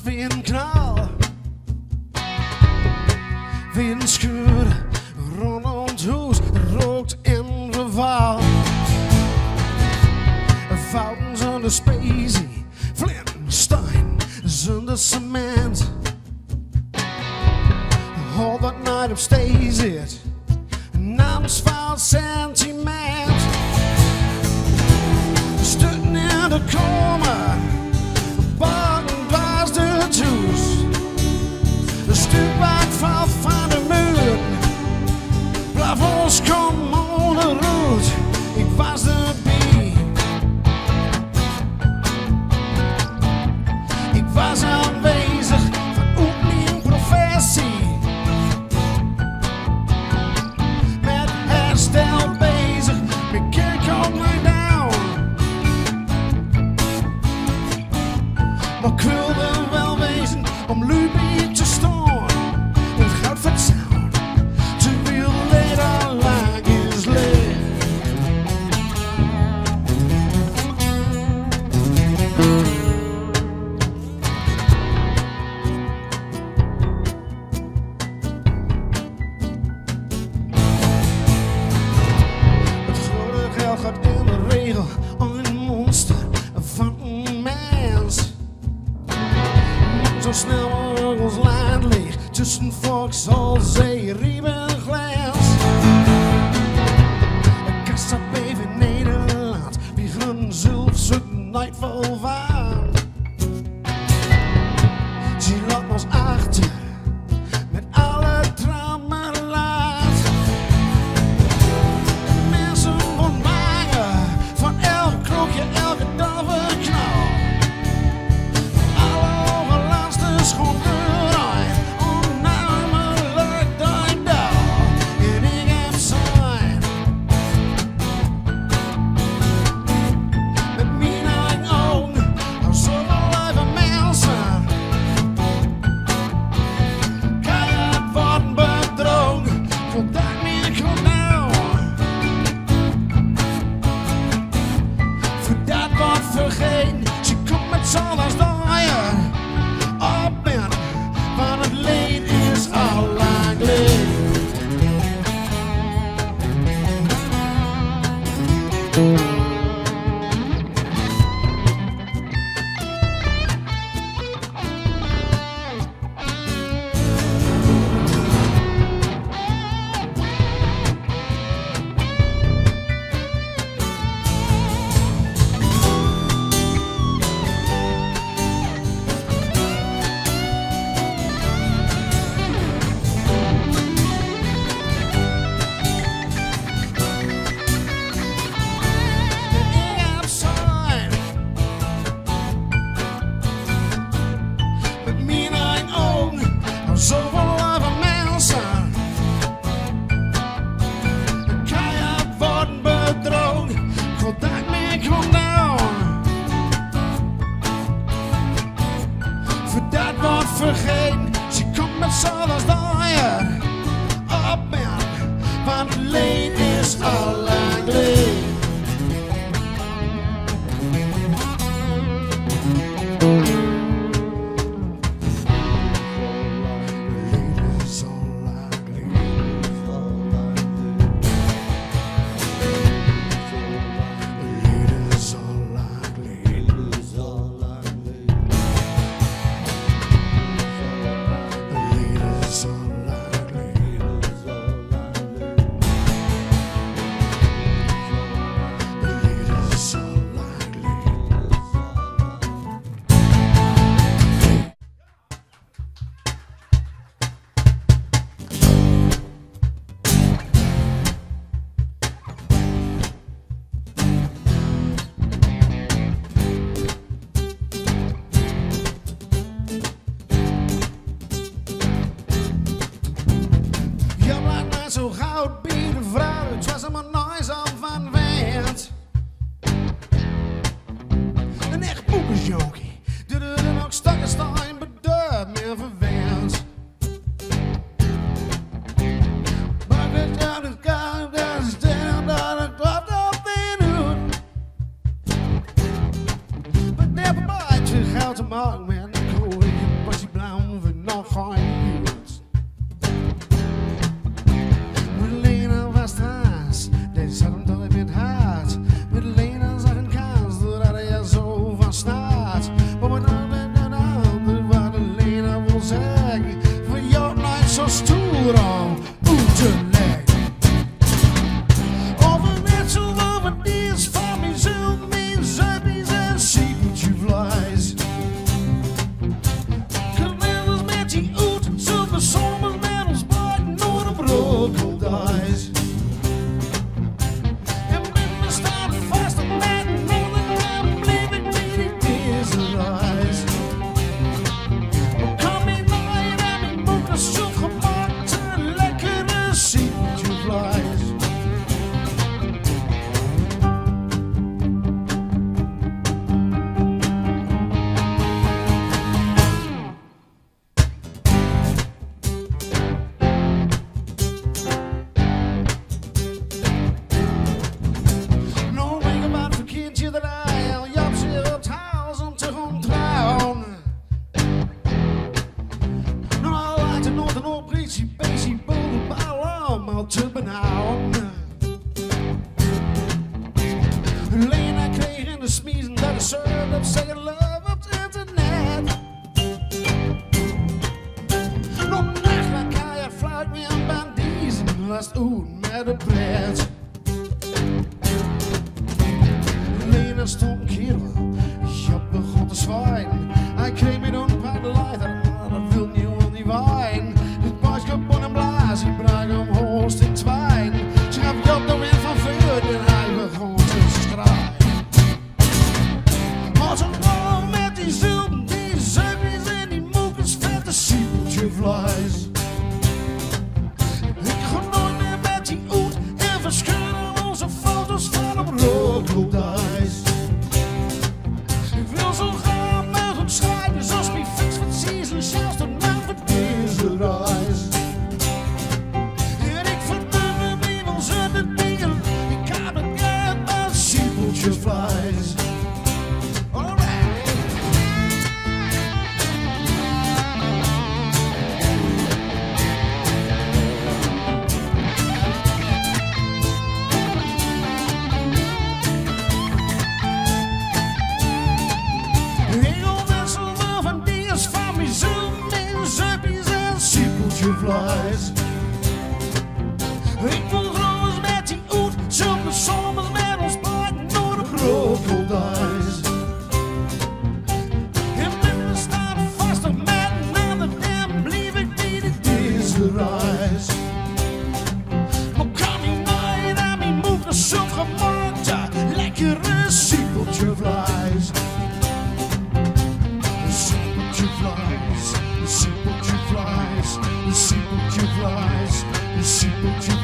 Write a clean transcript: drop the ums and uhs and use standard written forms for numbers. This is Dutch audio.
wie een knal, wie een schuur rondom het huis, rookt in verval. Fouten zonder specie, Flinstein zonder cement. All that night op stage zit, namens vals sentiment. Stutten in de komen, bakken dwars de toes. De stuurbaak valt van de muur, plafonds komen onder roet. Ik was erbij, ik was aanwezig van ook mijn professie. Met herstel bezig, mijn kerk on my down. Maar ik wilde wel wezen om Luby te staan. Het goud van sound, terwijl later lang is leeg. Het grote geld gaat in de regel om een monster van een mens. Zo snel mogelijk ons land leeg tussen Vauxhall, Zee, Riem en Glens. Een kassa beef in Nederland, wie gun zelf zo'n nightfall van. Ze laat ons achter met alle drama laat. Mensen van bangen van elk krokje, elke dove knal. Alle overlaatste schoonderij, onnaamelijk die dag. En ik heb zijn met mijn eigen ogen, zoveel leuke mensen. Keihard worden bedrogen, vandaag meer kom nou. Voor dat wordt vergeten, ze komt met z'n als daaien. Op ben, want het leed is al lang leeg. Zoveel leuke mensen, keihard worden bedrogen, contact meer kom down. Voor dat wordt vergeten, ze komt met z'n als daaien. Op ben, want het leed is al lang leeg. Zo goud bieden vrouw, het was allemaal nooit al van wend. Een echt boekensjonkie, die er nog stakken staan, beduid meer verwend. Maar ik dacht het kan, dat is stil, dat het klopt op in hoed. Maar never mind, je geld te maken met een koeien. gehuurd. Met Lena was het haast, deze zat hem toch in het hart. Met Lena zag een kaas, doordat hij er zo van staat. Maar met andere wat Lena wil zeggen, van jou nooit zo stoer al uit te leggen. Over net zo over dies van mij zo mijn zuppies en siepeltje vlees. Geweldig met die uit, zulke zomers met ons buiten door de broodkoldijs. En binnen staat vast op met een en bleef ik niet in deze reis. Kom in mij en mijn moeder zo gemaakt, een lekkere siepeltje vlees. Dat hij al jap zich op het huis om te gaan trouwen. Nou, laat de nood en operitie, beestje, bovenbouw allemaal te benauwen. Lena kreeg in de smiezen dat de surf op second love op het internet. Nog nacht naar Kaya fluit me aan bandiezen, last oen met de pret. Lena stond een kerel, ja begon te zwaaien. Hij kreeg me door een paar de leider, dat wil niet wijn. Het meisje kapot en blaas, ik bracht hem hoogst in twijn. Ze gaf Job de wind van vuur en hij begon te strijden. Maar ze wou met die zulpen, die zuppies en die moekers, vette siepeltje vlees. Ik ga nooit meer met die oet en verscheuren onze foto's van op roodkoldijs. Ik wil zo graag met hem schrijven, zoals mijn fiets van season, zelfs de naam van deze reis. En ik verdun me wie wil zitten dingen, ik heb het net met siepeltje vlees. Vlees. Ik wil groot met die oet, zulke zomers met ons buiten door de broodkoldijs. En binnen staat vast op met een ander en blief ik niet in deze reis. Maar kan niet nooit aan mijn moeder zo'n gemaakte, lekkere siepeltje vlees. Een siepeltje vlees, een siepeltje vlees. The simple vlees, the simple